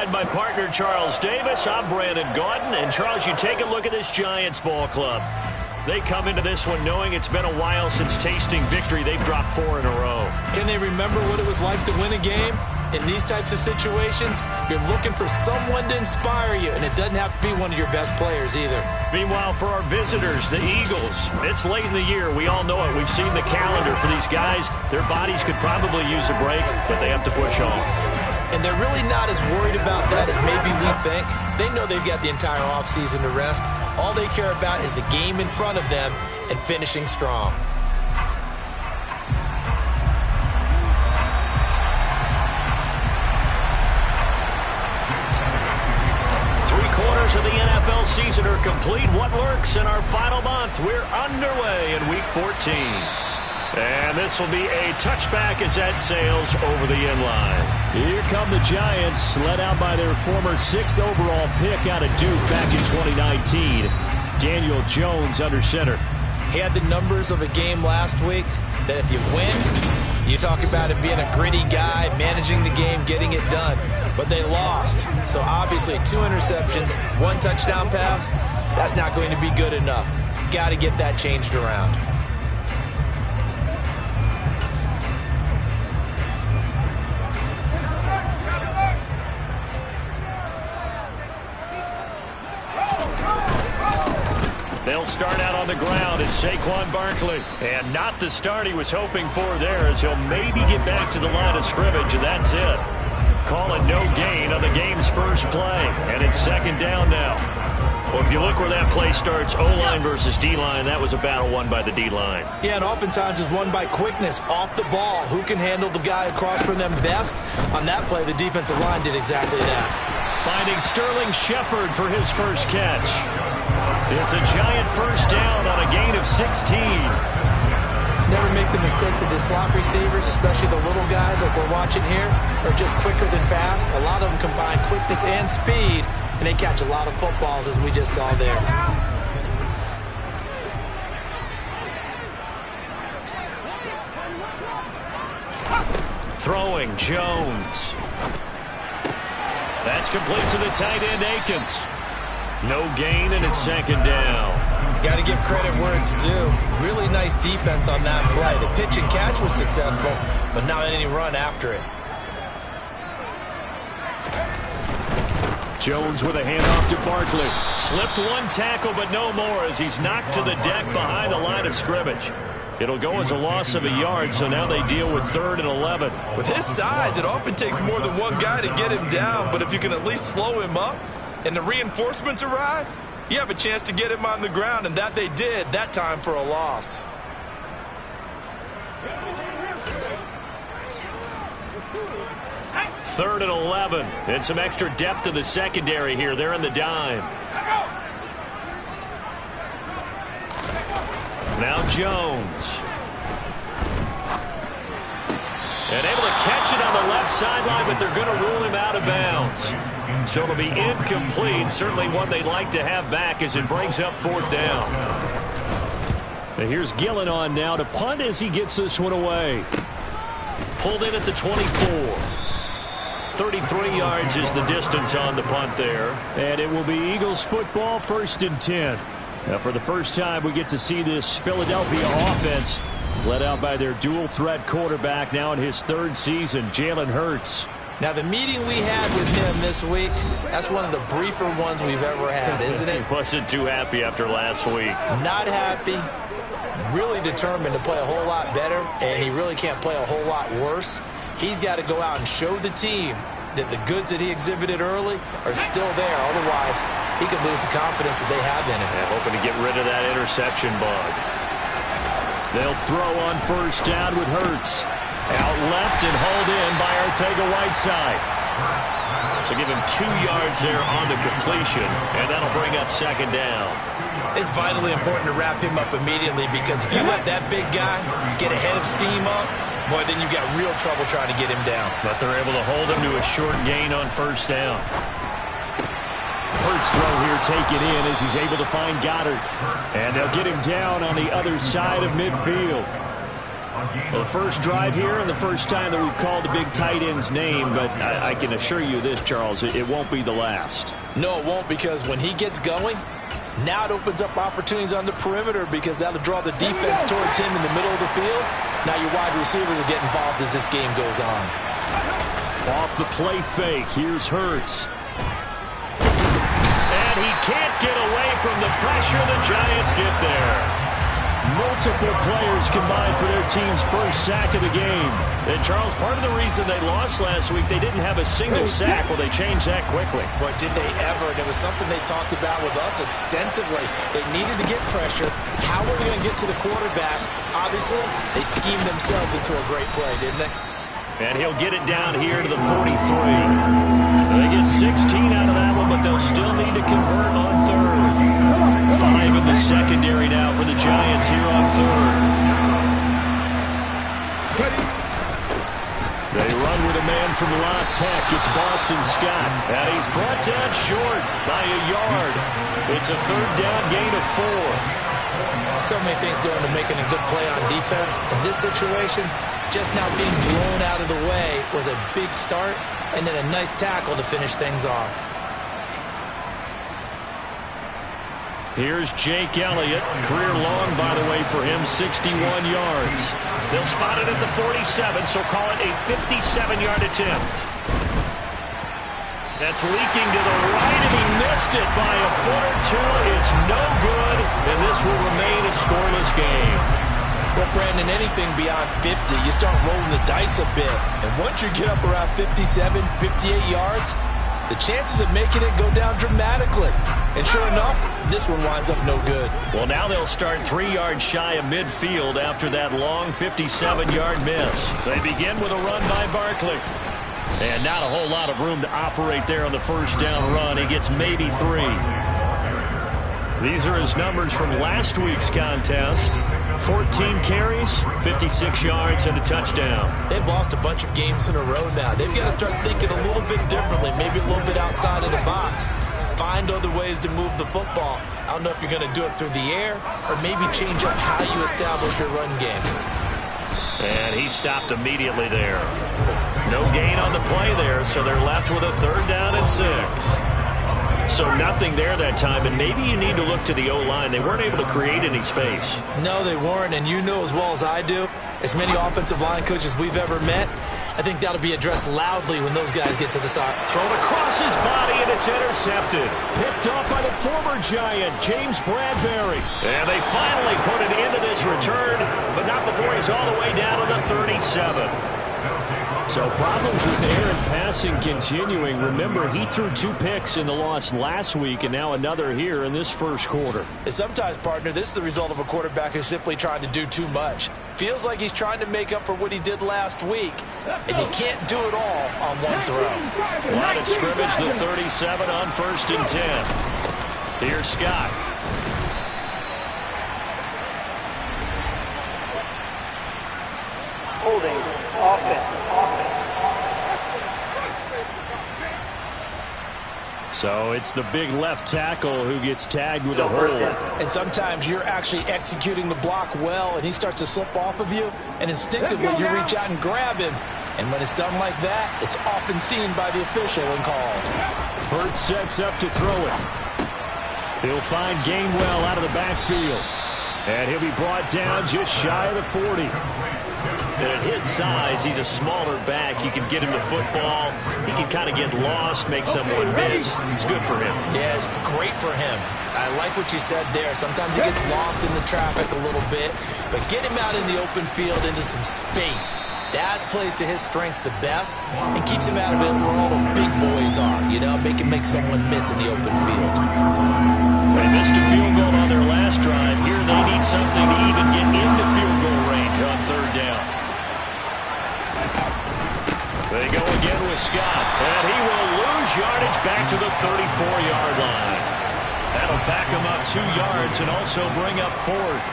joined by partner Charles Davis. I'm Brandon Gaudin. And, Charles, you take a look at this Giants ball club. They come into this one knowing it's been a while since tasting victory. They've dropped 4 in a row. Can they remember what it was like to win a game? In these types of situations, you're looking for someone to inspire you, and it doesn't have to be one of your best players either. Meanwhile, for our visitors, the Eagles, it's late in the year. We all know it. We've seen the calendar for these guys. Their bodies could probably use a break, but they have to push on. And they're really not as worried about that as maybe we think. They know they've got the entire offseason to rest. All they care about is the game in front of them and finishing strong. Of the NFL season are complete. What lurks in our final month? We're underway in Week 14. And this will be a touchback as that sails over the inline. Here come the Giants, led out by their former 6th overall pick out of Duke back in 2019. Daniel Jones under center. He had the numbers of a game last week that if you win, you talk about him being a gritty guy, managing the game, getting it done. But they lost. So obviously 2 interceptions, 1 touchdown pass, that's not going to be good enough. Got to get that changed around. They'll start out on the ground. It's Saquon Barkley. And not the start he was hoping for there, as he'll maybe get back to the line of scrimmage, and that's it. Call it no gain on the game's first play. And it's 2nd down now. Well, if you look where that play starts, O-line versus D-line, that was a battle won by the D-line. Yeah, and oftentimes it's won by quickness off the ball. Who can handle the guy across from them best? On that play, the defensive line did exactly that. Finding Sterling Shepard for his first catch. It's a Giant first down on a gain of 16. Never make the mistake that the slot receivers, especially the little guys like we're watching here, are just quicker than fast. A lot of them combine quickness and speed, and they catch a lot of footballs, as we just saw there. Throwing Jones. That's complete to the tight end, Akins. No gain, and it's 2nd down. Got to give credit where it's due. Really nice defense on that play. The pitch and catch was successful, but not any run after it. Jones with a handoff to Barkley. Slipped 1 tackle, but no more as he's knocked to the deck behind the line of scrimmage. It'll go as a loss of a yard, so now they deal with 3rd and 11. With his size, it often takes more than one guy to get him down, but if you can at least slow him up and the reinforcements arrive, you have a chance to get him on the ground, and that they did that time for a loss. Third and 11. And some extra depth in the secondary here. They're in the dime. Now Jones. And able to catch it on the left sideline, but they're going to rule him out of bounds. So it'll be incomplete. Certainly one they'd like to have back as it brings up 4th down. And here's Gillen on now to punt as he gets this one away. Pulled in at the 24. 33 yards is the distance on the punt there. And it will be Eagles football, 1st and 10. Now for the first time we get to see this Philadelphia offense led out by their dual-threat quarterback now in his 3rd season, Jalen Hurts. Now, the meeting we had with him this week, that's one of the briefer ones we've ever had, isn't it? He wasn't too happy after last week. Not happy. Really determined to play a whole lot better, and he really can't play a whole lot worse. He's got to go out and show the team that the goods that he exhibited early are still there. Otherwise, he could lose the confidence that they have in him. And hoping to get rid of that interception bug. They'll throw on 1st down with Hurts. Out left and hauled in by Arcega-Whiteside. So give him 2 yards there on the completion, and that'll bring up 2nd down. It's vitally important to wrap him up immediately, because if you let that big guy get a head of steam up, boy, then you've got real trouble trying to get him down. But they're able to hold him to a short gain on 1st down. Hurts throw here taken in as he's able to find Goddard. And they'll get him down on the other side of midfield. Well, the first drive here and the first time that we've called a big tight end's name, but I can assure you this, Charles, it won't be the last. No, it won't, because when he gets going, now it opens up opportunities on the perimeter because that'll draw the defense towards him in the middle of the field. Now your wide receivers will get involved as this game goes on. Off the play fake, here's Hurts. And he can't get away from the pressure. The Giants get there. Multiple players combined for their team's first sack of the game. And, Charles, part of the reason they lost last week, they didn't have a single sack. Well, they changed that quickly. But did they ever? And it was something they talked about with us extensively. They needed to get pressure. How were they going to get to the quarterback? Obviously, they schemed themselves into a great play, didn't they? And he'll get it down here to the 43. They get 16 out of that one, but they'll still need to convert on third. 5 in the secondary now for the Giants here on third. They run with a man from La Tech. It's Boston Scott. And he's brought down short by a yard. It's a third down gain of 4. So many things go into making a good play on defense. In this situation, just now being blown out of the way was a big start, and then a nice tackle to finish things off. Here's Jake Elliott. Career long, by the way, for him, 61 yards. They'll spot it at the 47, so call it a 57-yard attempt. That's leaking to the right, and he missed it by a foot or two. It's no good, and this will remain a scoreless game. Well, Brandon, anything beyond 50, you start rolling the dice a bit. And once you get up around 57, 58 yards, the chances of making it go down dramatically. And sure enough, this one winds up no good. Well, now they'll start 3 yards shy of midfield after that long 57-yard miss. They begin with a run by Barkley. And not a whole lot of room to operate there on the first down run. He gets maybe 3. These are his numbers from last week's contest. 14 carries, 56 yards, and a touchdown. They've lost a bunch of games in a row now. They've got to start thinking a little bit differently, maybe a little bit outside of the box. Find other ways to move the football. I don't know if you're going to do it through the air or maybe change up how you establish your run game. And he stopped immediately there. No gain on the play there, so they're left with a third down and 6. So nothing there that time, and maybe you need to look to the O-line. They weren't able to create any space. No, they weren't, and you know as well as I do, as many offensive line coaches we've ever met, I think that'll be addressed loudly when those guys get to the side. Thrown across his body, and it's intercepted. Picked off by the former Giant, James Bradbury. And they finally put it into this return, but not before he's all the way down to the 37. So problems with air and passing continuing. Remember, he threw 2 picks in the loss last week, and now another here in this first quarter. And sometimes, partner, this is the result of a quarterback who's simply trying to do too much. Feels like he's trying to make up for what he did last week, and he can't do it all on one throw. Line of scrimmage, the 37 on 1st and 10. Here's Scott. Holding offense. So it's the big left tackle who gets tagged with a hold. And sometimes you're actually executing the block well, and he starts to slip off of you, and instinctively you reach out and grab him. And when it's done like that, it's often seen by the official and called. Hurts sets up to throw it. He'll find Gainwell out of the backfield. And he'll be brought down just shy of the 40. And at his size, he's a smaller back. You can get him the football. He can kind of get lost, make someone miss. It's good for him. Yeah, it's great for him. I like what you said there. Sometimes he gets lost in the traffic a little bit. But get him out in the open field into some space. That plays to his strengths the best and keeps him out of it where all the big boys are. You know, make someone miss in the open field. They missed a field goal on their last drive. Here they need something to even get into field goal range on third down. They go again with Scott, and he will lose yardage back to the 34-yard line. That'll back him up 2 yards and also bring up 4th.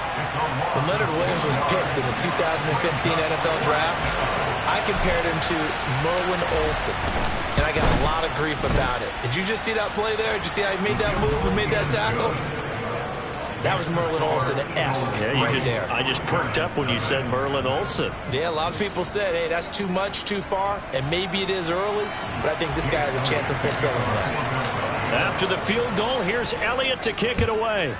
When Leonard Williams was picked in the 2015 NFL Draft, I compared him to Merlin Olsen, and I got a lot of grief about it. Did you just see that play there? Did you see how he made that move and made that tackle? That was Merlin Olsen-esque there. I just perked up when you said Merlin Olsen. Yeah, a lot of people said, hey, that's too much, too far, and maybe it is early, but I think this guy has a chance of fulfilling that. After the field goal, here's Elliott to kick it away.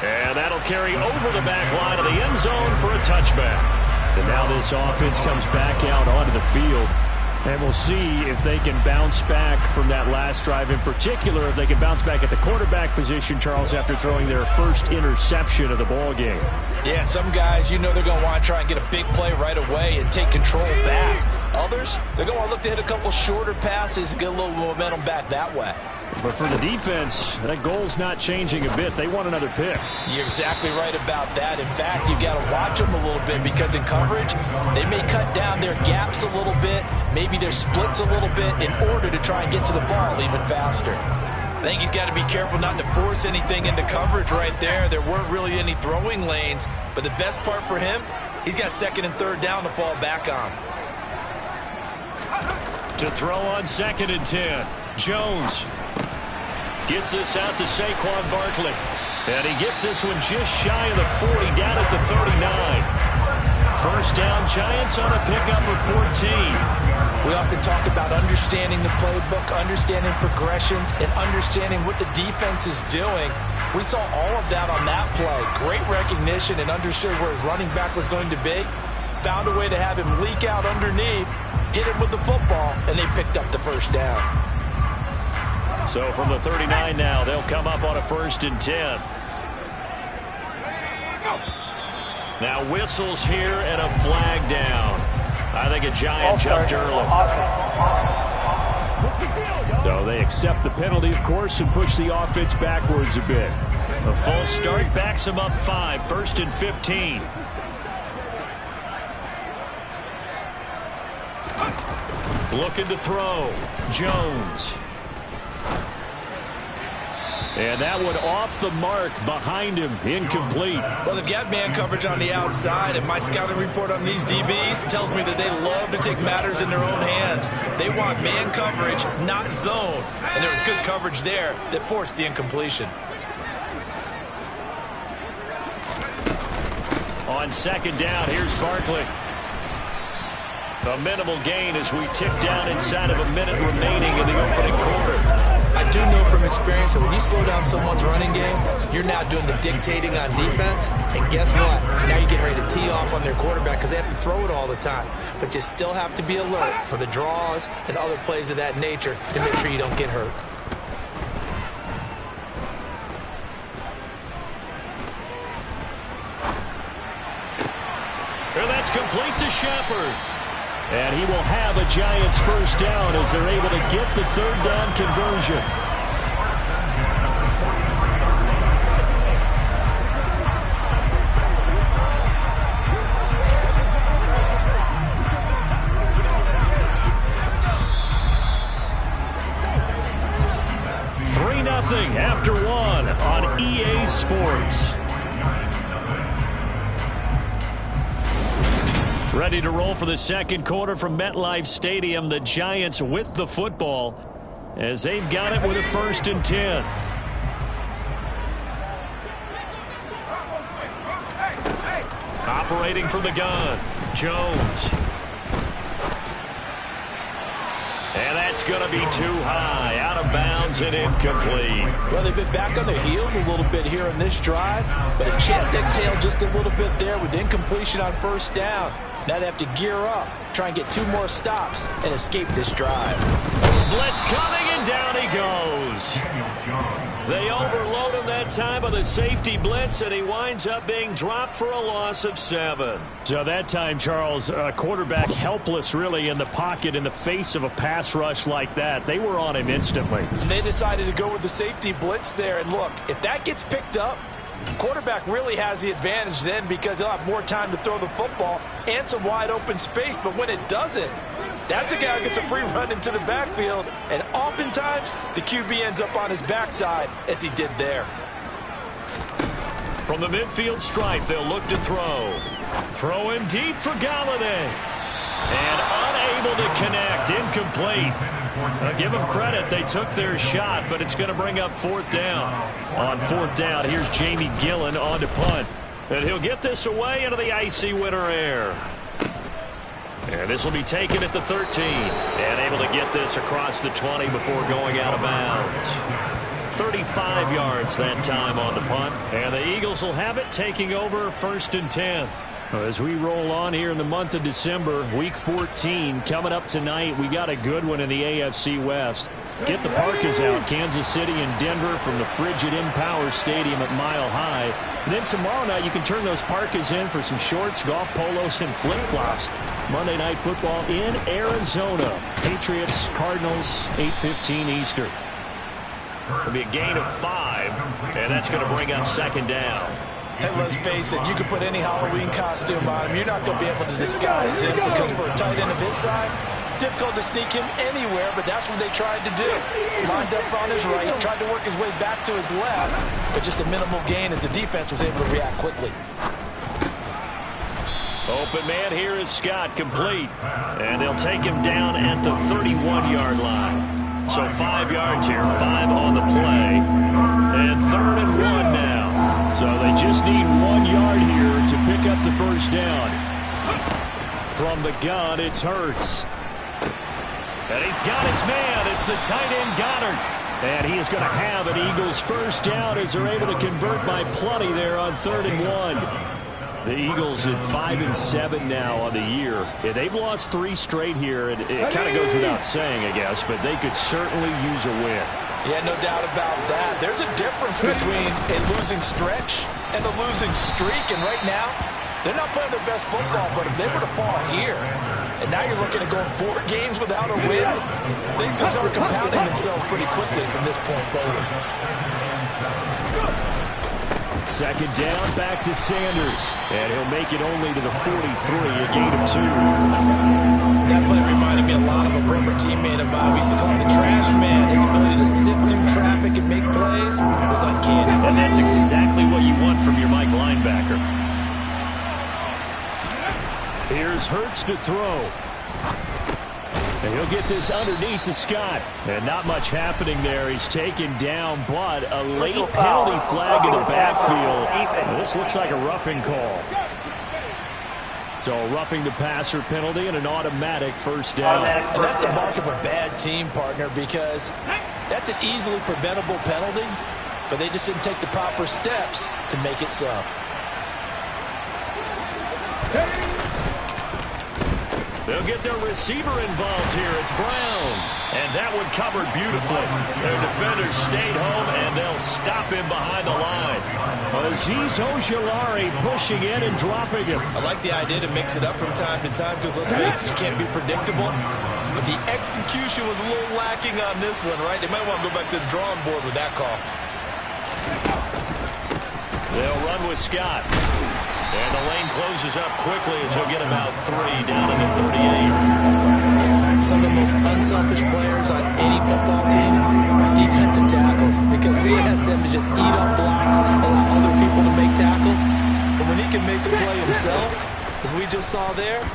And that'll carry over the back line of the end zone for a touchback. And now this offense comes back out onto the field. And we'll see if they can bounce back from that last drive. In particular, if they can bounce back at the quarterback position, Charles, after throwing their first interception of the ball game. Yeah, some guys, they're going to want to try and get a big play right away and take control back. Others, they're going to look to hit a couple shorter passes and get a little momentum back that way. But for the defense, that goal's not changing a bit. They want another pick. You're exactly right about that. In fact, you got to watch them a little bit because in coverage, they may cut down their gaps a little bit, maybe their splits a little bit in order to try and get to the ball even faster. I think he's got to be careful not to force anything into coverage right there. There weren't really any throwing lanes, but the best part for him, he's got second and third down to fall back on. To throw on 2nd and 10, Jones gets this out to Saquon Barkley. And he gets this one just shy of the 40, down at the 39. First down, Giants on a pickup of 14. We often talk about understanding the playbook, understanding progressions, and understanding what the defense is doing. We saw all of that on that play. Great recognition and understood where his running back was going to be. Found a way to have him leak out underneath, hit him with the football, and they picked up the first down. So from the 39 now, they'll come up on a 1st and 10. Now whistles here and a flag down. I think a Giant jumped early. So they accept the penalty, of course, and push the offense backwards a bit. A false start backs them up 5, 1st and 15. Looking to throw. Jones. And that one off the mark behind him, incomplete. Well, they've got man coverage on the outside, and my scouting report on these DBs tells me that they love to take matters in their own hands. They want man coverage, not zone. And there was good coverage there that forced the incompletion. On 2nd down, here's Barkley. A minimal gain as we tick down inside of a minute remaining in the opening quarter. I do know from experience that when you slow down someone's running game, you're now doing the dictating on defense. And guess what? Now you're getting ready to tee off on their quarterback because they have to throw it all the time. But you still have to be alert for the draws and other plays of that nature to make sure you don't get hurt. And that's complete to Shepard. And he will have a Giants first down as they're able to get the 3rd down conversion. After 1 on EA Sports. Ready to roll for the 2nd quarter from MetLife Stadium. The Giants with the football as they've got it with a 1st and 10. Operating from the gun, Jones. And that's going to be too high, out of bounds and incomplete. Well, they've been back on their heels a little bit here in this drive, but a chance to exhale just a little bit there with incompletion on 1st down. Now they have to gear up, try and get 2 more stops, and escape this drive. Blitz coming, and down he goes. They overload him that time with a safety blitz, and he winds up being dropped for a loss of 7. So that time, Charles, quarterback helpless really in the pocket in the face of a pass rush like that. They were on him instantly. They decided to go with the safety blitz there, and look, if that gets picked up, quarterback really has the advantage then because he'll have more time to throw the football and some wide open space. But when it doesn't, that's a guy who gets a free run into the backfield. And oftentimes, the QB ends up on his backside as he did there. From the midfield stripe, they'll look to throw. Throwing deep for Galladay. And unable unable to connect. Incomplete. Give them credit. They took their shot, but it's going to bring up fourth down. On fourth down, here's Jamie Gillen on to punt. And he'll get this away into the icy winter air. And this will be taken at the 13. And able to get this across the 20 before going out of bounds. 35 yards that time on the punt. And the Eagles will have it, taking over 1st and 10. As we roll on here in the month of December, Week 14 coming up tonight. We got a good one in the AFC West. Get the parkas out. Kansas City and Denver from the frigid Empower Stadium at Mile High. And then tomorrow night you can turn those parkas in for some shorts, golf polos, and flip-flops. Monday Night Football in Arizona. Patriots, Cardinals, 8:15 Eastern. It'll be a gain of 5, and that's going to bring up 2nd down. Hey, let's face it, you can put any Halloween costume on him. You're not going to be able to disguise him because for a tight end of his size, difficult to sneak him anywhere, but that's what they tried to do. Lined up on his right, tried to work his way back to his left, but just a minimal gain as the defense was able to react quickly. Open man here is Scott, complete. And they'll take him down at the 31-yard line. So 5 yards here, 5 on the play. And 3rd and 1 now. So they just need 1 yard here to pick up the first down. From the gun, it's Hurts. And he's got his man. It's the tight end Goddard. And he is going to have an Eagles first down as they're able to convert by plenty there on 3rd and 1. The Eagles at 5-7 now on the year. Yeah, they've lost 3 straight here. It kind of goes without saying, I guess, but they could certainly use a win. Yeah, no doubt about that. There's a difference between a losing stretch and a losing streak, and right now, they're not playing their best football, but if they were to fall here, and now you're looking at going 4 games without a win, things can start compounding themselves pretty quickly from this point forward. 2nd down, back to Sanders. And he'll make it only to the 43, a gain of 2. That play reminded me a lot of a former teammate of mine. We used to call him the trash man. His ability to sift through traffic and make plays was uncanny. And that's exactly what you want from your Mike linebacker. Here's Hurts to throw. And he'll get this underneath to Scott. And not much happening there. He's taken down, but a late penalty flag in the backfield. And this looks like a roughing call. So a roughing the passer penalty and an automatic first down. And that's the mark of a bad team, partner, because that's an easily preventable penalty, but they just didn't take the proper steps to make it so. They'll get their receiver involved here. It's Brown. And that one covered beautifully. Their defenders stayed home, and they'll stop him behind the line. Azeez Ojulari pushing in and dropping him. I like the idea to mix it up from time to time because, let's face it, you can't be predictable. But the execution was a little lacking on this one, right? They might want to go back to the drawing board with that call. They'll run with Scott. And the lane closes up quickly as he'll get about 3 down to the 38. Some of the most unselfish players on any football team, defensive tackles, because we ask them to just eat up blocks, allow other people to make tackles. But when he can make the play himself, as we just saw there,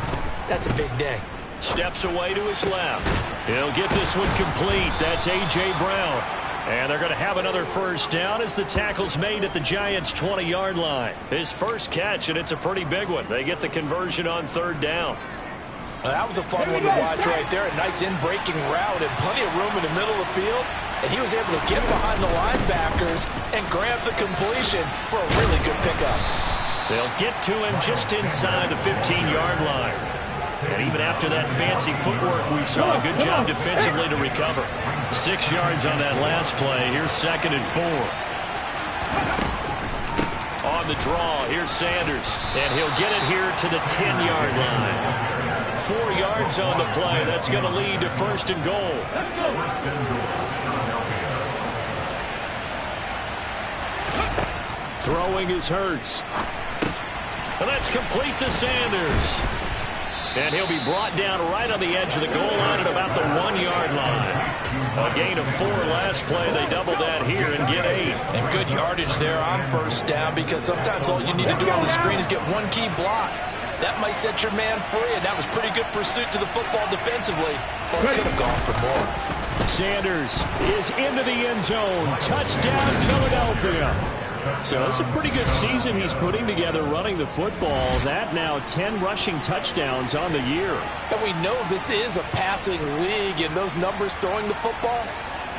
that's a big day. Steps away to his left. He'll get this one complete. That's A.J. Brown. And they're going to have another first down as the tackle's made at the Giants' 20-yard line. His first catch, and it's a pretty big one. They get the conversion on 3rd down. That was a fun one to watch right there. A nice in-breaking route and plenty of room in the middle of the field. And he was able to get behind the linebackers and grab the completion for a really good pickup. They'll get to him just inside the 15-yard line. And even after that fancy footwork we saw, a good job defensively to recover. 6 yards on that last play. Here's 2nd and 4. On the draw, here's Sanders. And he'll get it here to the 10-yard line. 4 yards on the play. That's going to lead to 1st and goal. Throwing is Hurts. And that's complete to Sanders. And he'll be brought down right on the edge of the goal line at about the 1-yard line. A gain of 4 last play. They double that here and get 8. And good yardage there on first down because sometimes all you need to do on the screen is get one key block. that might set your man free, and that was pretty good pursuit to the football defensively, or could have gone for more. Sanders is into the end zone. Touchdown, Philadelphia. So it's a pretty good season he's putting together running the football. That now 10 rushing touchdowns on the year. And we know this is a passing league, and those numbers throwing the football,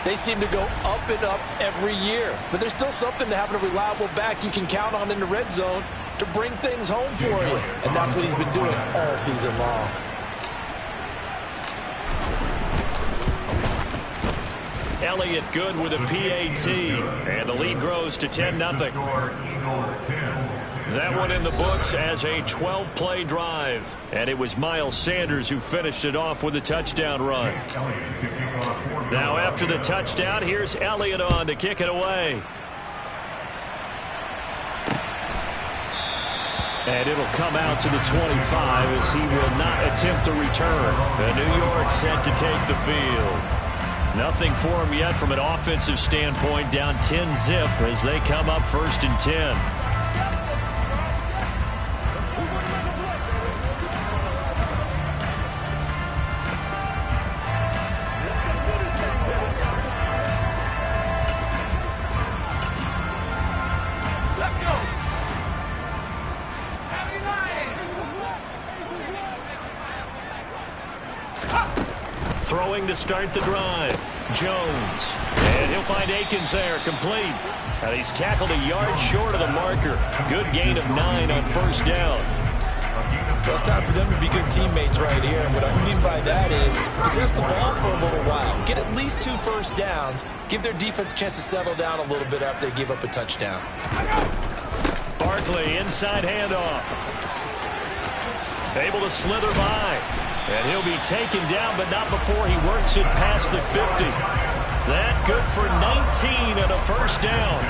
they seem to go up and up every year. But there's still something to having a reliable back you can count on in the red zone to bring things home for you. And that's what he's been doing all season long. Elliott good with a PAT, and the lead grows to 10-0. That one in the books as a 12-play drive, and it was Miles Sanders who finished it off with a touchdown run. Now after the touchdown, here's Elliott on to kick it away. And it'll come out to the 25 as he will not attempt to return. And New York set to take the field. Nothing for him yet from an offensive standpoint, down 10-zip as they come up 1st and 10. Throwing to start the drive. Jones. And he'll find Akins there, complete. And he's tackled a yard short of the marker. Good gain of 9 on 1st down. Well, it's time for them to be good teammates right here. And what I mean by that is possess the ball for a little while. Get at least 2 first downs. Give their defense a chance to settle down a little bit after they give up a touchdown. Barkley, inside handoff. Able to slither by. And he'll be taken down, but not before he works it past the 50. That good for 19 and a 1st down.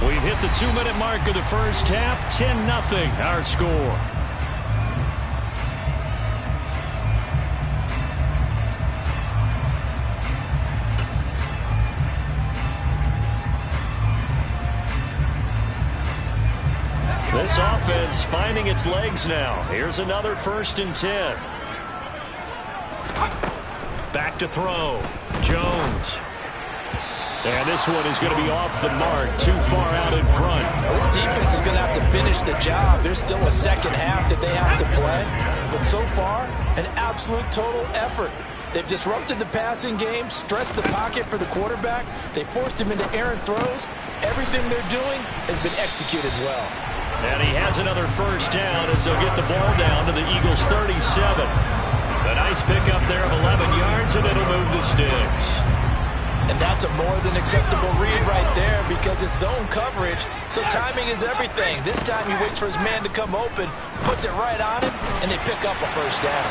We've hit the 2-minute mark of the first half. 10-0 our score. This offense finding its legs now. Here's another 1st and 10. Back to throw. Jones. And this one is going to be off the mark. Too far out in front. Well, this defense is going to have to finish the job. There's still a second half that they have to play. But so far, an absolute total effort. They've disrupted the passing game, stressed the pocket for the quarterback. They forced him into errant throws. Everything they're doing has been executed well. And he has another 1st down as they'll get the ball down to the Eagles' 37. A nice pickup there of 11 yards, and it'll move the sticks. And that's a more than acceptable read right there because it's zone coverage, so timing is everything. This time he waits for his man to come open, puts it right on him, and they pick up a 1st down.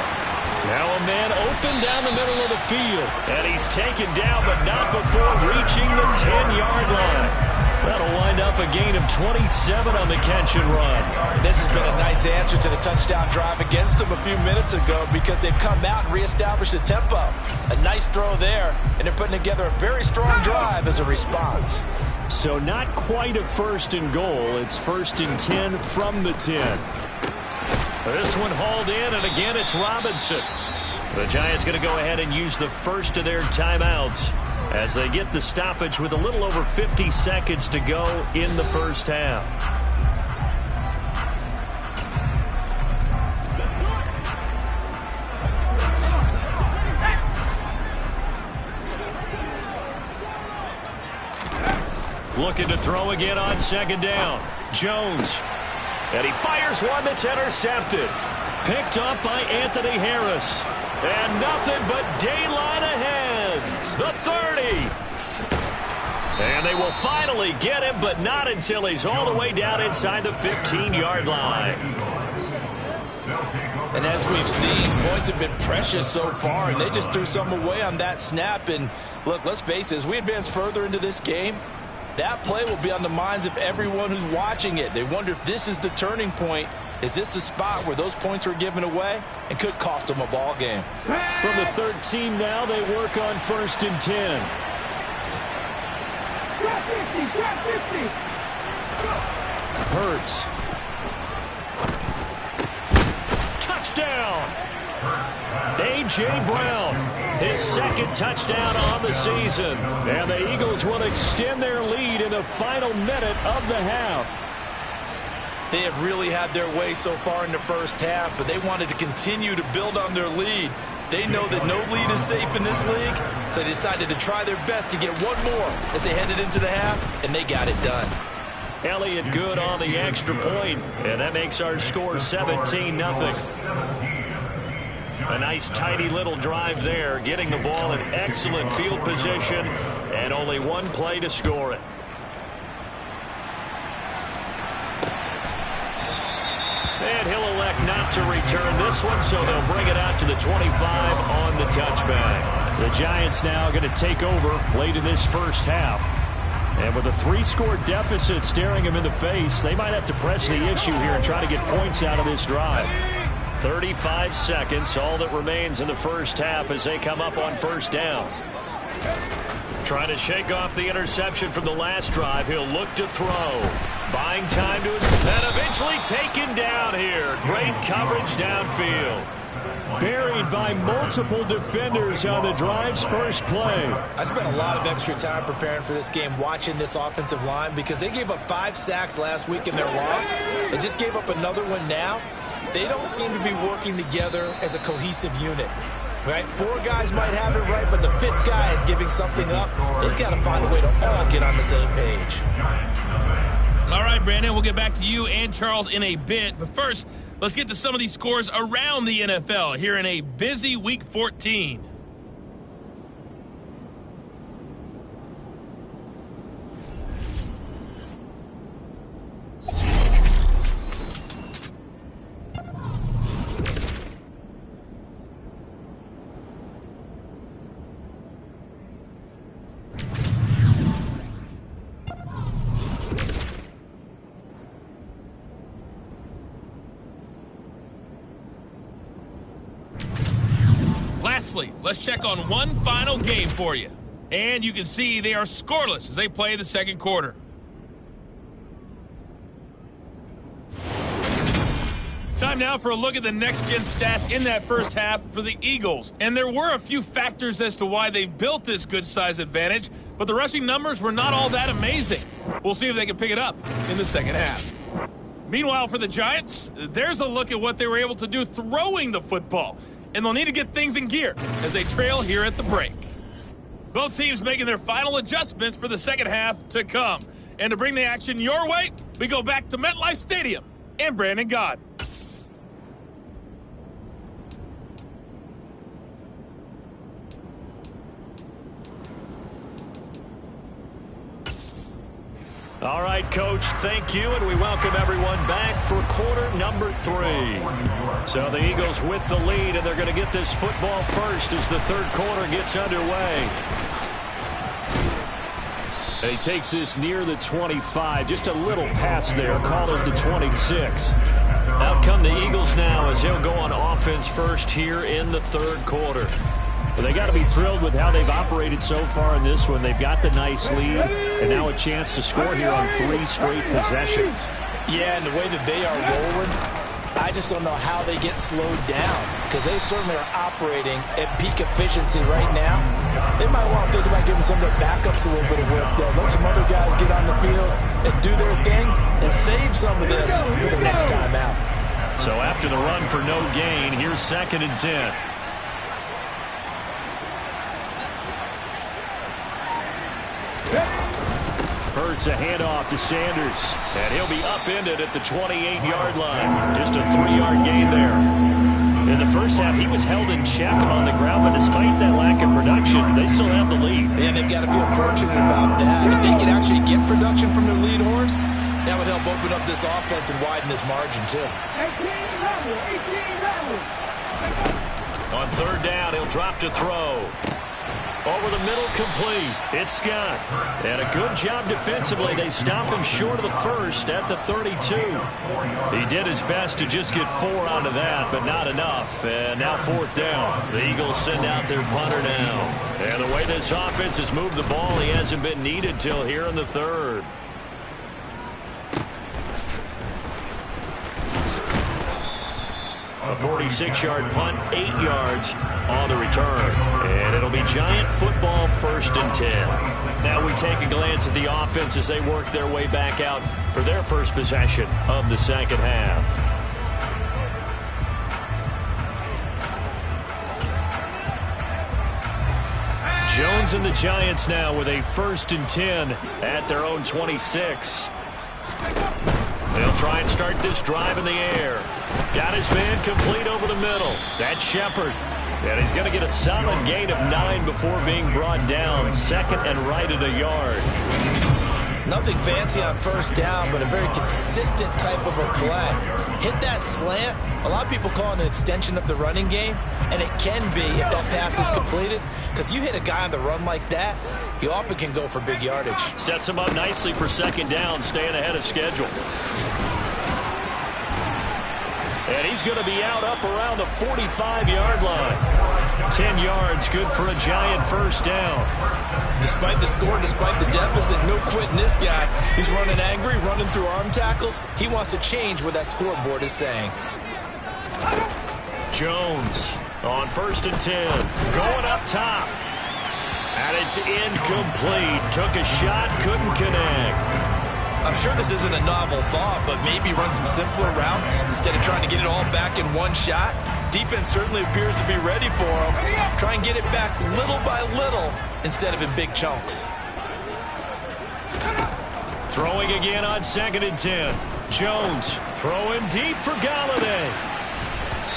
Now a man open down the middle of the field, and he's taken down, but not before reaching the 10-yard line. That'll wind up a gain of 27 on the catch and run. This has been a nice answer to the touchdown drive against them a few minutes ago because they've come out and reestablished the tempo. A nice throw there, and they're putting together a very strong drive as a response. So not quite a 1st and goal. It's 1st and 10 from the 10. This one hauled in, and again it's Robinson. The Giants going to go ahead and use the first of their timeouts as they get the stoppage with a little over 50 seconds to go in the first half. Looking to throw again on 2nd down. Jones. And he fires one that's intercepted. Picked up by Anthony Harris. And nothing but daylight ahead. The 30. And they will finally get him, but not until he's all the way down inside the 15-yard line. And as we've seen, points have been precious so far, and they just threw some away on that snap. And look, let's face it, as we advance further into this game, that play will be on the minds of everyone who's watching it. They wonder if this is the turning point Is this the spot where those points were given away and could cost them a ball game? From the 13 now, they work on 1st and 10. Hurts. Touchdown! A.J. Brown, his 2nd touchdown on the season. And the Eagles will extend their lead in the final minute of the half. They have really had their way so far in the first half, but they wanted to continue to build on their lead. They know that no lead is safe in this league, so they decided to try their best to get one more as they headed into the half, and they got it done. Elliott good on the extra point, and that makes our score 17-0. A nice, tidy little drive there, getting the ball in excellent field position, and only one play to score it. And he'll elect not to return this one, so they'll bring it out to the 25 on the touchback. The Giants now going to take over late in this first half. And with a 3-score deficit staring them in the face, they might have to press the issue here and try to get points out of this drive. 35 seconds, all that remains in the first half as they come up on 1st down. Trying to shake off the interception from the last drive. He'll look to throw. Buying time to his... And eventually taken down here. Great coverage downfield. Buried by multiple defenders on the drive's first play. I spent a lot of extra time preparing for this game watching this offensive line because they gave up 5 sacks last week in their loss. They just gave up another one now. They don't seem to be working together as a cohesive unit. Right? 4 guys might have it right, but the 5th guy is giving something up. They've got to find a way to all get on the same page. All right, Brandon, we'll get back to you and Charles in a bit. But first, let's get to some of these scores around the NFL here in a busy Week 14. Lastly, let's check on one final game for you. And you can see they are scoreless as they play the second quarter. Time now for a look at the next-gen stats in that first half for the Eagles. And there were a few factors as to why they built this good-size advantage, but the rushing numbers were not all that amazing. We'll see if they can pick it up in the second half. Meanwhile, for the Giants, there's a look at what they were able to do throwing the football. And they'll need to get things in gear as they trail here at the break. Both teams making their final adjustments for the second half to come. And to bring the action your way, we go back to MetLife Stadium and Brandon Gaudin. All right, Coach, thank you, and we welcome everyone back for quarter number 3. So the Eagles with the lead, and they're going to get this football first as the third quarter gets underway. And he takes this near the 25, just a little pass there, call it the 26. Out come the Eagles now as they'll go on offense first here in the third quarter. But they got to be thrilled with how they've operated so far in this one. They've got the nice lead, and now a chance to score here on 3 straight possessions. Yeah, and the way that they are rolling, I just don't know how they get slowed down because they certainly are operating at peak efficiency right now. They might want to think about giving some of their backups a little bit of work, though. Let some other guys get on the field and do their thing and save some of this for the next time out. So after the run for no gain, here's 2nd and 10. Hurts a handoff to Sanders, and he'll be upended at the 28-yard line. Just a 3-yard gain there. In the first half, he was held in check on the ground, but despite that lack of production, they still have the lead. And they've got to feel fortunate about that. If they can actually get production from their lead horse, that would help open up this offense and widen this margin, too. 18 level. On 3rd down, he'll drop to throw. Over the middle, complete. It's Scott. And a good job defensively. They stop him short of the first at the 32. He did his best to just get 4 out of that, but not enough. And now 4th down. The Eagles send out their punter now. And the way this offense has moved the ball, he hasn't been needed till here in the 3rd. A 46-yard punt, 8 yards on the return. And it'll be Giant football, 1st and 10. Now we take a glance at the offense as they work their way back out for their first possession of the second half. Jones and the Giants now with a 1st and 10 at their own 26. They'll try and start this drive in the air. Got his man complete over the middle. That's Shepard. And he's going to get a solid gain of 9 before being brought down. 2nd and right at a yard. Nothing fancy on 1st down, but a very consistent type of a play. Hit that slant. A lot of people call it an extension of the running game, and it can be if that pass is completed, because you hit a guy on the run like that, you often can go for big yardage. Sets him up nicely for 2nd down, staying ahead of schedule. And he's going to be out up around the 45-yard line. 10 yards, good for a Giant 1st down. Despite the score, despite the deficit, no quitting this guy. He's running angry, running through arm tackles. He wants to change what that scoreboard is saying. Jones on 1st and 10. Going up top. And it's incomplete. Took a shot, couldn't connect. I'm sure this isn't a novel thought, but maybe run some simpler routes instead of trying to get it all back in one shot. Defense certainly appears to be ready for him. Try and get it back little by little instead of in big chunks. Throwing again on 2nd and 10. Jones throwing deep for Galladay.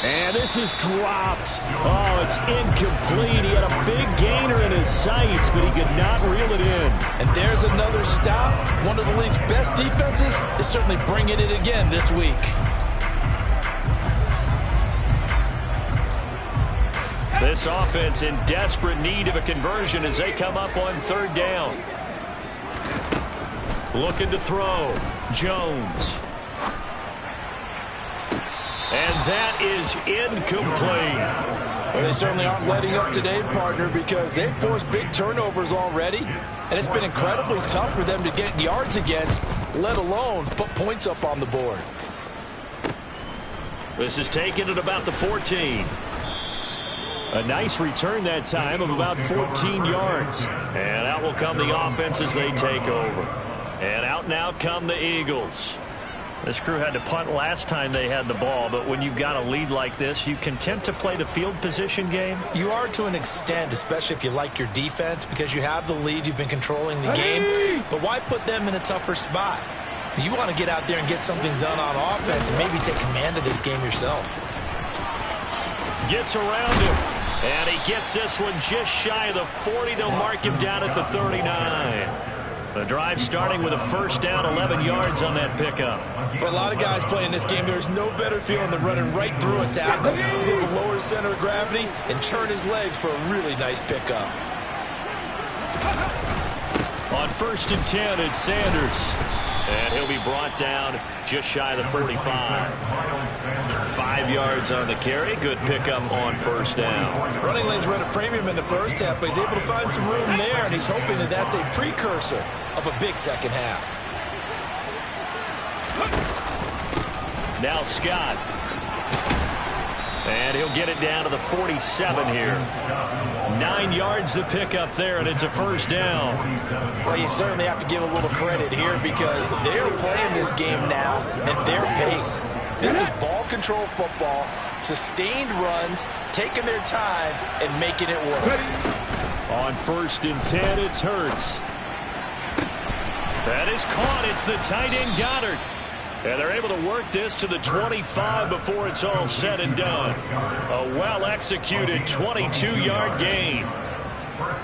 And this is dropped. Oh, it's incomplete. He had a big gainer in his sights, but he could not reel it in. And there's another stop. One of the league's best defenses is certainly bringing it again this week. This offense in desperate need of a conversion as they come up on 3rd down. Looking to throw. Jones. And that is incomplete. Well, they certainly aren't letting up today, partner, because they've forced big turnovers already, and it's been incredibly tough for them to get yards against, let alone put points up on the board. This is taken at about the 14. A nice return that time of about 14 yards. And out will come the offense as they take over. And out now come the Eagles. This crew had to punt last time they had the ball, but when you've got a lead like this, you content to play the field position game? You are to an extent, especially if you like your defense, because you have the lead, you've been controlling the game. But why put them in a tougher spot? You want to get out there and get something done on offense and maybe take command of this game yourself. Gets around him, and he gets this one just shy of the 40. They'll mark him down at the 39. The drive starting with a 1st down, 11 yards on that pickup. For a lot of guys playing this game, there's no better feeling than running right through a tackle. He's able to lower his center of gravity and churn his legs for a really nice pickup. On 1st and 10, it's Sanders. And he'll be brought down just shy of the 45. 5 yards on the carry. Good pickup on 1st down. Running lanes were at a premium in the first half, but he's able to find some room there, and he's hoping that that's a precursor of a big second half. Now Scott. And he'll get it down to the 47 here. 9 yards to pick up there, and it's a 1st down. Well, you certainly have to give a little credit here because they're playing this game now at their pace. This is ball control football, sustained runs, taking their time, and making it work. On 1st and 10, it's Hurts. That is caught. It's the tight end Goddard. And they're able to work this to the 25 before it's all said and done. A well-executed 22-yard gain.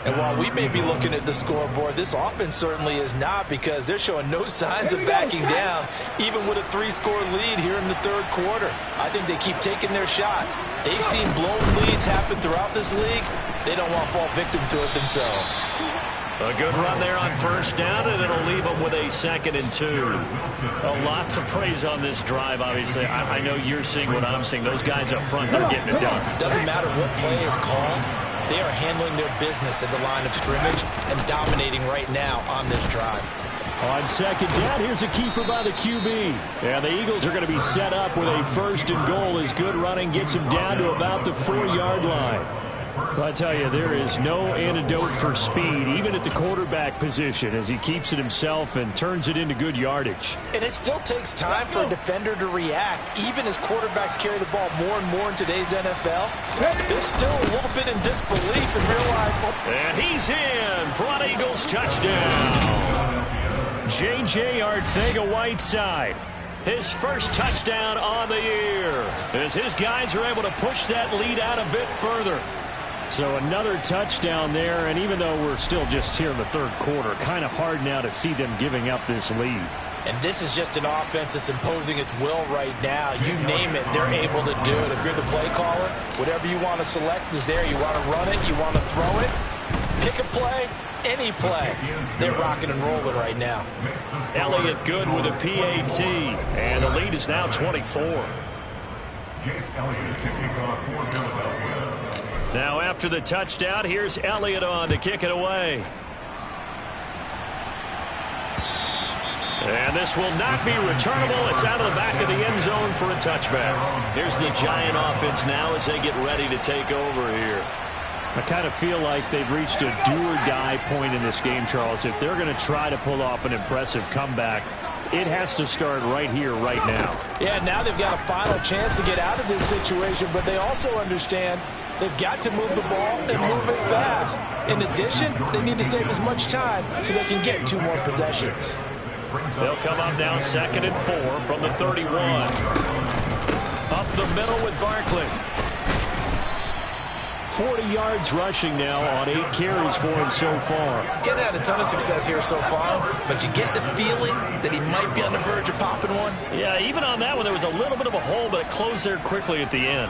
And while we may be looking at the scoreboard, this offense certainly is not, because they're showing no signs of backing down, even with a 3-score lead here in the third quarter. I think they keep taking their shots. They've seen blown leads happen throughout this league. They don't want to fall victim to it themselves. A good run there on first down, and it'll leave them with a 2nd and 2. A lot to praise on this drive, obviously. I know you're seeing what I'm seeing. Those guys up front, they're getting it done. Doesn't matter what play is called. They are handling their business at the line of scrimmage and dominating right now on this drive. On 2nd down, here's a keeper by the QB. And the Eagles are going to be set up with a 1st and goal as good running gets them down to about the 4-yard line. Well, I tell you, there is no antidote for speed, even at the quarterback position, as he keeps it himself and turns it into good yardage. And it still takes time for a defender to react, even as quarterbacks carry the ball more and more in today's NFL. They're still a little bit in disbelief and realize... And he's in for an Eagles touchdown. J.J. Arcega-Whiteside. His first touchdown on the year, as his guys are able to push that lead out a bit further. So another touchdown there, and even though we're still just here in the third quarter, kind of hard now to see them giving up this lead. And this is just an offense that's imposing its will right now. You name it, they're able to do it. If you're the play caller, whatever you want to select is there. You want to run it, you want to throw it, pick a play, any play. They're rocking and rolling right now. Elliott Good with a PAT, and the lead is now 24. Now after the touchdown, here's Elliott on to kick it away. And this will not be returnable. It's out of the back of the end zone for a touchback. Here's the Giant offense now as they get ready to take over here. I kind of feel like they've reached a do-or-die point in this game, Charles. If they're going to try to pull off an impressive comeback, it has to start right here, right now. Yeah, now they've got a final chance to get out of this situation, but they also understand they've got to move the ball and move it fast. In addition, they need to save as much time so they can get 2 more possessions. They'll come up now 2nd and 4 from the 31. Up the middle with Barkley. 40 yards rushing now on 8 carries for him so far. Getting had a ton of success here so far, but you get the feeling that he might be on the verge of popping one. Yeah, even on that one, there was a little bit of a hole, but it closed there quickly at the end.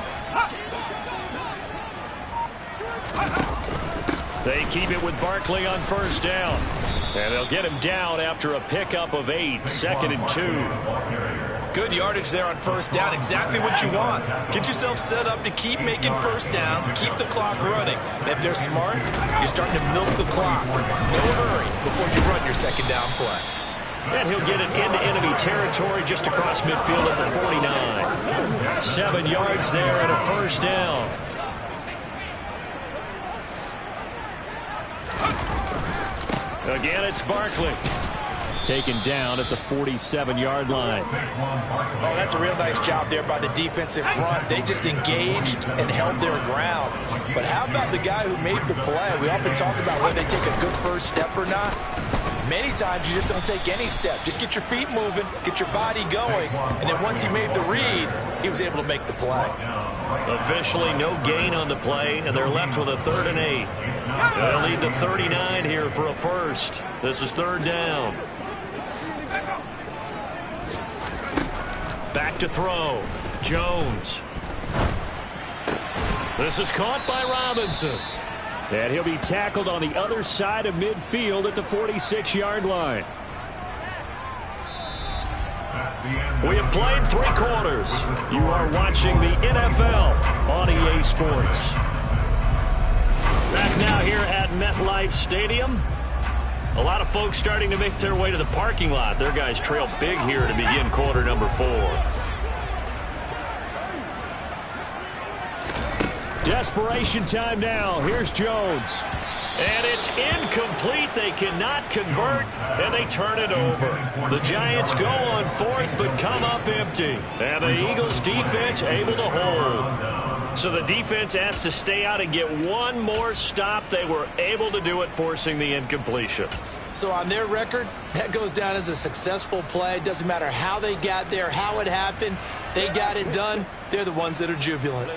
They keep it with Barkley on first down. And they'll get him down after a pickup of 8, 2nd and 2. Good yardage there on first down. Exactly what you want. Get yourself set up to keep making first downs, keep the clock running. And if they're smart, you're starting to milk the clock. No hurry before you run your 2nd down play. And he'll get it into enemy territory just across midfield at the 49. 7 yards there and a first down. Again, it's Barkley. Taken down at the 47-yard line. Oh, that's a real nice job there by the defense in front. They just engaged and held their ground. But how about the guy who made the play? We often talk about whether they take a good first step or not. Many times you just don't take any step. Just get your feet moving, get your body going, and then once he made the read, he was able to make the play. Officially no gain on the play, and they're left with a 3rd and 8. They'll lead the 39 here for a first. This is 3rd down. Back to throw. Jones. This is caught by Robinson. And he'll be tackled on the other side of midfield at the 46-yard line. We have played 3 quarters. You are watching the NFL on EA Sports. Back now here at MetLife Stadium. A lot of folks starting to make their way to the parking lot. Their guys trail big here to begin quarter number 4. Desperation time now. Here's Jones. And it's incomplete. They cannot convert, and they turn it over. The Giants go on 4th, but come up empty. And the Eagles defense able to hold. So the defense has to stay out and get one more stop. They were able to do it, forcing the incompletion. So on their record, that goes down as a successful play. It doesn't matter how they got there, how it happened. They got it done. They're the ones that are jubilant.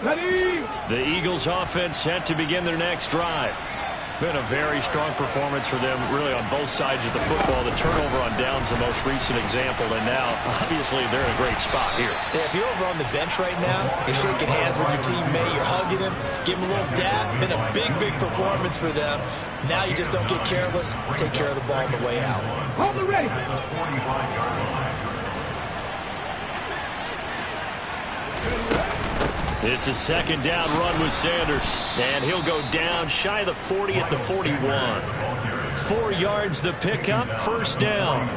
The Eagles offense set to begin their next drive. Been a very strong performance for them, really, on both sides of the football. The turnover on downs, the most recent example, and now, obviously, they're in a great spot here. Yeah, if you're over on the bench right now, you're shaking hands with your teammate, you're hugging him, give him a little dap. Been a big, big performance for them. Now you just don't get careless. Take care of the ball on the way out. Hold it ready. It's a second down run with Sanders, and he'll go down shy of the 40 at the 41. 4 yards the pickup, first down.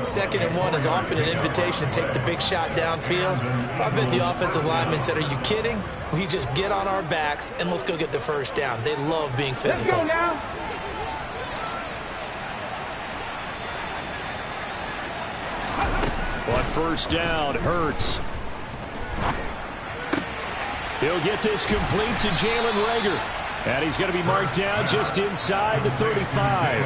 2nd and 1 is often an invitation to take the big shot downfield. I bet the offensive lineman said, are you kidding? We just get on our backs and let's go get the first down. They love being physical. Let's go now. On first down, Hurts. He'll get this complete to Jalen Reagor. And he's going to be marked down just inside the 35.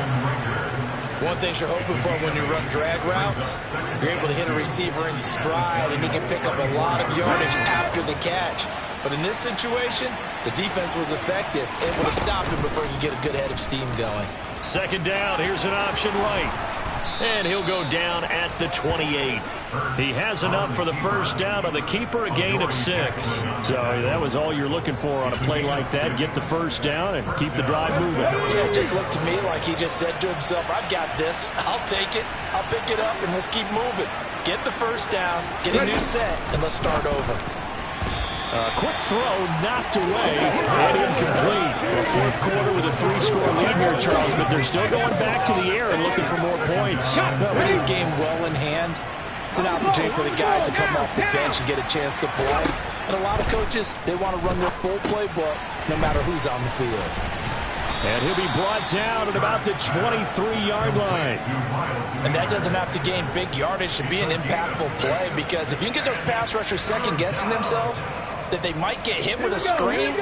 One thing you're hoping for when you run drag routes, you're able to hit a receiver in stride, and he can pick up a lot of yardage after the catch. But in this situation, the defense was effective, able to stop him before he could get a good head of steam going. Second down, here's an option right. And he'll go down at the 28. He has enough for the first down on the keeper, a gain of 6. So that was all you're looking for on a play like that. Get the first down and keep the drive moving. Yeah, it just looked to me like he just said to himself, I've got this. I'll take it. I'll pick it up, and let's keep moving. Get the first down, get a new set, and let's start over. Quick throw, knocked away, and incomplete. The fourth quarter with a 3-score lead here, Charles, but they're still going back to the air and looking for more points. Well, with this game well in hand, it's an opportunity for the guys to come off the bench and get a chance to play. And a lot of coaches, they want to run their full playbook no matter who's on the field. And he'll be brought down at about the 23-yard line. And that doesn't have to gain big yardage to be an impactful play, because if you can get those pass rushers second-guessing themselves, that they might get hit with a screen,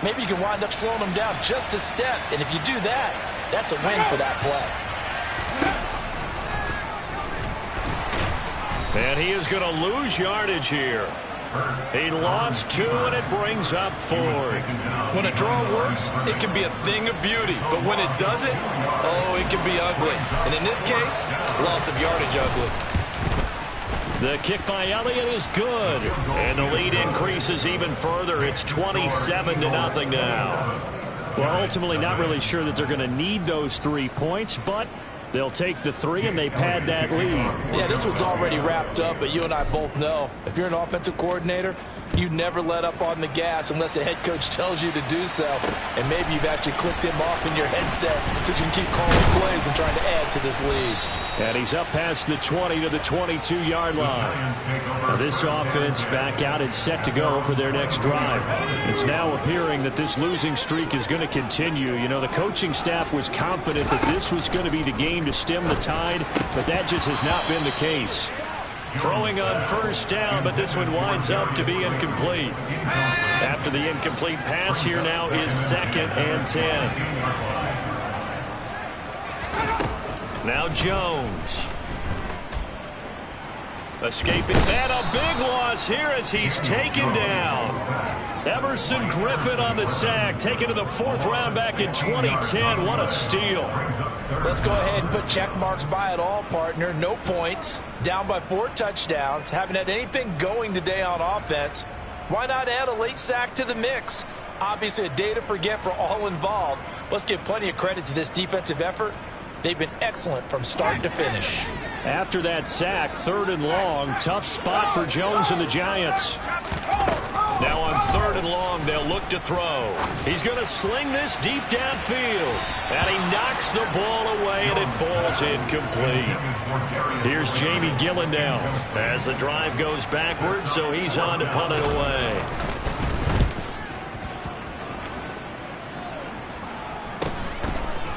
maybe you can wind up slowing them down just a step. And if you do that, that's a win for that play. And he is going to lose yardage here. He lost 2, and it brings up 4. When a draw works, it can be a thing of beauty. But when it doesn't, oh, it can be ugly. And in this case, loss of yardage ugly. The kick by Elliott is good. And the lead increases even further. It's 27-0 now. Well, ultimately not really sure that they're going to need those 3 points, but they'll take the 3 and they pad that lead. Yeah, this one's already wrapped up, but you and I both know if you're an offensive coordinator, you never let up on the gas unless the head coach tells you to do so. And maybe you've actually clicked him off in your headset so you can keep calling plays and trying to add to this lead. And he's up past the 20 to the 22-yard line. Now this offense back out and set to go for their next drive. It's now appearing that this losing streak is going to continue. You know, the coaching staff was confident that this was going to be the game to stem the tide, but that just has not been the case. Throwing on first down, but this one winds up to be incomplete. After the incomplete pass, here now is 2nd and 10. Now Jones. Escaping that, a big loss here as he's taken down. Everson Griffin on the sack, taken to the 4th round back in 2010. What a steal. Let's go ahead and put check marks by it all, partner. No points. Down by 4 touchdowns. Haven't had anything going today on offense. Why not add a late sack to the mix? Obviously a day to forget for all involved. Let's give plenty of credit to this defensive effort. They've been excellent from start to finish. After that sack, 3rd and long, tough spot for Jones and the Giants. Now on 3rd and long, they'll look to throw. He's going to sling this deep downfield. And he knocks the ball away, and it falls incomplete. Here's Jamie Gillen as the drive goes backwards, so he's on to punt it away.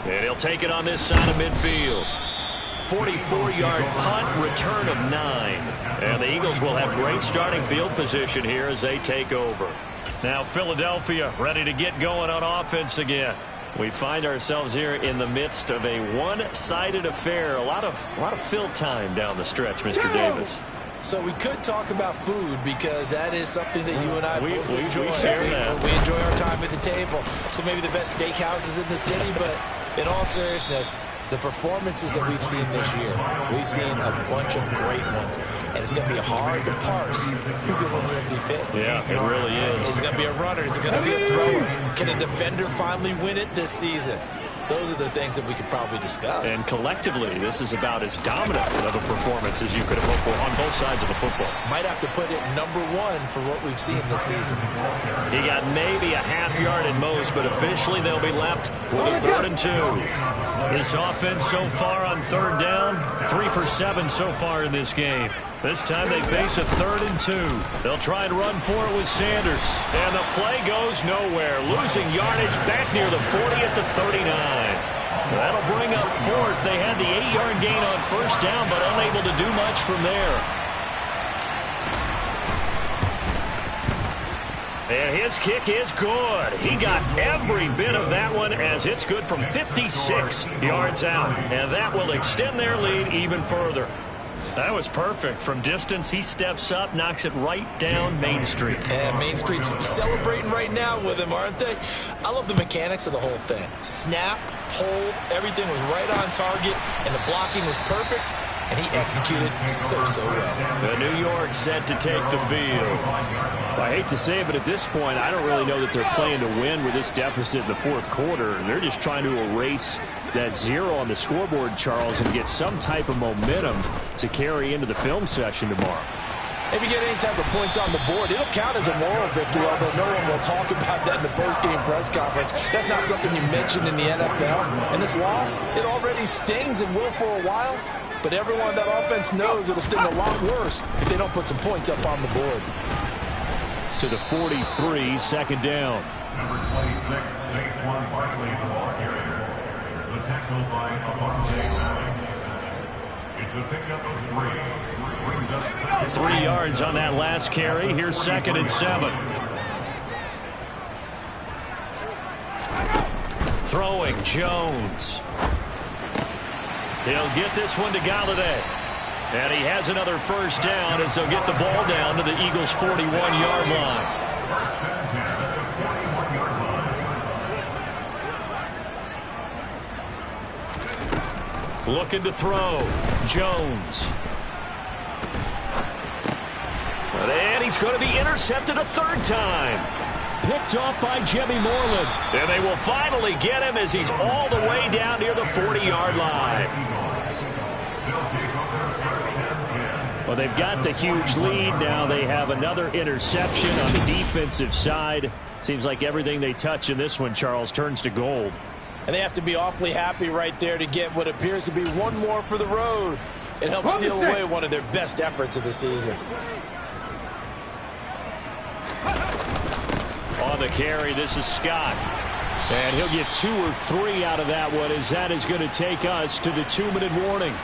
And he'll take it on this side of midfield. 44-yard punt, return of 9. And the Eagles will have great starting field position here as they take over. Now Philadelphia ready to get going on offense again. We find ourselves here in the midst of a one-sided affair. A lot of field time down the stretch, Mr. Davis. So we could talk about food because that is something that you and I both enjoy. We share that. We enjoy our time at the table. So maybe the best steakhouses in the city, but in all seriousness, the performances that we've seen this year, we've seen a bunch of great ones, and it's going to be hard to parse who's going to win the MVP. Yeah, it really is. Is it going to be a runner? Is it going to be a thrower? Can a defender finally win it this season? Those are the things that we could probably discuss. And collectively, this is about as dominant of a performance as you could have hoped for on both sides of the football. Might have to put it #1 for what we've seen this season. He got maybe a half yard at most, but officially they'll be left with a 3rd and 2. This offense so far on 3rd down, 3 for 7 so far in this game. This time they face a 3rd and 2. They'll try and run for it with Sanders. And the play goes nowhere. Losing yardage back near the 40 at the 39. That'll bring up 4th. They had the 8-yard gain on 1st down, but unable to do much from there. And his kick is good. He got every bit of that one as it's good from 56 yards out. And that will extend their lead even further. That was perfect. From distance, he steps up, knocks it right down Main Street. And Main Street's celebrating right now with him, aren't they? I love the mechanics of the whole thing. Snap, hold, everything was right on target, and the blocking was perfect, and he executed so well. The New York set to take the field. Well, I hate to say it, but at this point, I don't really know that they're playing to win with this deficit in the 4th quarter. They're just trying to erase that 0 on the scoreboard, Charles, and get some type of momentum to carry into the film session tomorrow. If you get any type of points on the board, it'll count as a moral victory, although no one will talk about that in the post-game press conference. That's not something you mentioned in the NFL. And this loss, it already stings and will for a while, but everyone on that offense knows it'll sting a lot worse if they don't put some points up on the board. To the 43, 2nd down. Number 26, Saquon Barkley, the ball carrier. The tackle by Avonte Maddox. It's a pickup of 3. Brings up 3 yards on that last carry. Here's 2nd and 7. Throwing Jones. He'll get this one to Galladay. And he has another 1st down as they'll get the ball down to the Eagles' 41-yard line. Looking to throw. Jones. And he's going to be intercepted a 3rd time. Picked off by Jimmy Moreland. And they will finally get him as he's all the way down near the 40-yard line. Well, they've got the huge lead. Now they have another interception on the defensive side. Seems like everything they touch in this one, Charles, turns to gold. And they have to be awfully happy right there to get what appears to be one more for the road. It helps seal away one of their best efforts of the season. On the carry, this is Scott. And he'll get 2 or 3 out of that one as that is going to take us to the 2-minute warning.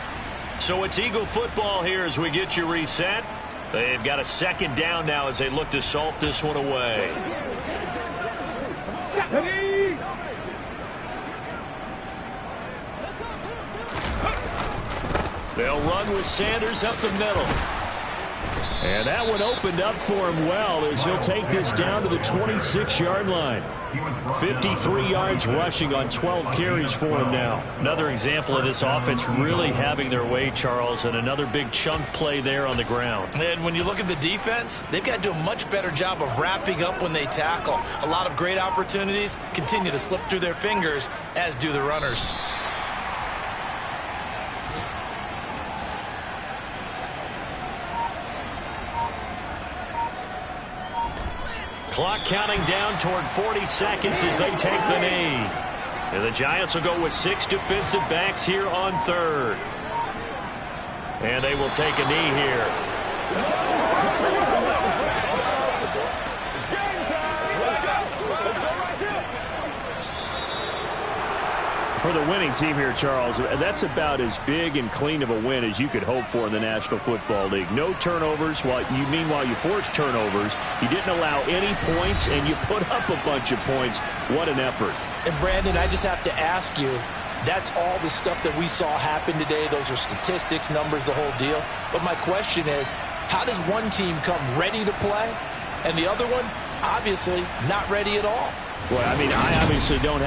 So it's Eagle football here as we get you reset. They've got a 2nd down now as they look to salt this one away. They'll run with Sanders up the middle. And that one opened up for him well as he'll take this down to the 26-yard line. 53 yards rushing on 12 carries for him now. Another example of this offense really having their way, Charles, and another big chunk play there on the ground. And when you look at the defense, they've got to do a much better job of wrapping up when they tackle. A lot of great opportunities continue to slip through their fingers, as do the runners. Clock counting down toward 40 seconds as they take the knee. And the Giants will go with 6 defensive backs here on 3rd. And they will take a knee here. For the winning team here, Charles, that's about as big and clean of a win as you could hope for in the National Football League. No turnovers. Meanwhile, you forced turnovers. You didn't allow any points, and you put up a bunch of points. What an effort. And, Brandon, I just have to ask you, that's all the stuff that we saw happen today. Those are statistics, numbers, the whole deal. But my question is, how does one team come ready to play and the other one obviously not ready at all. Well, I mean, I obviously don't have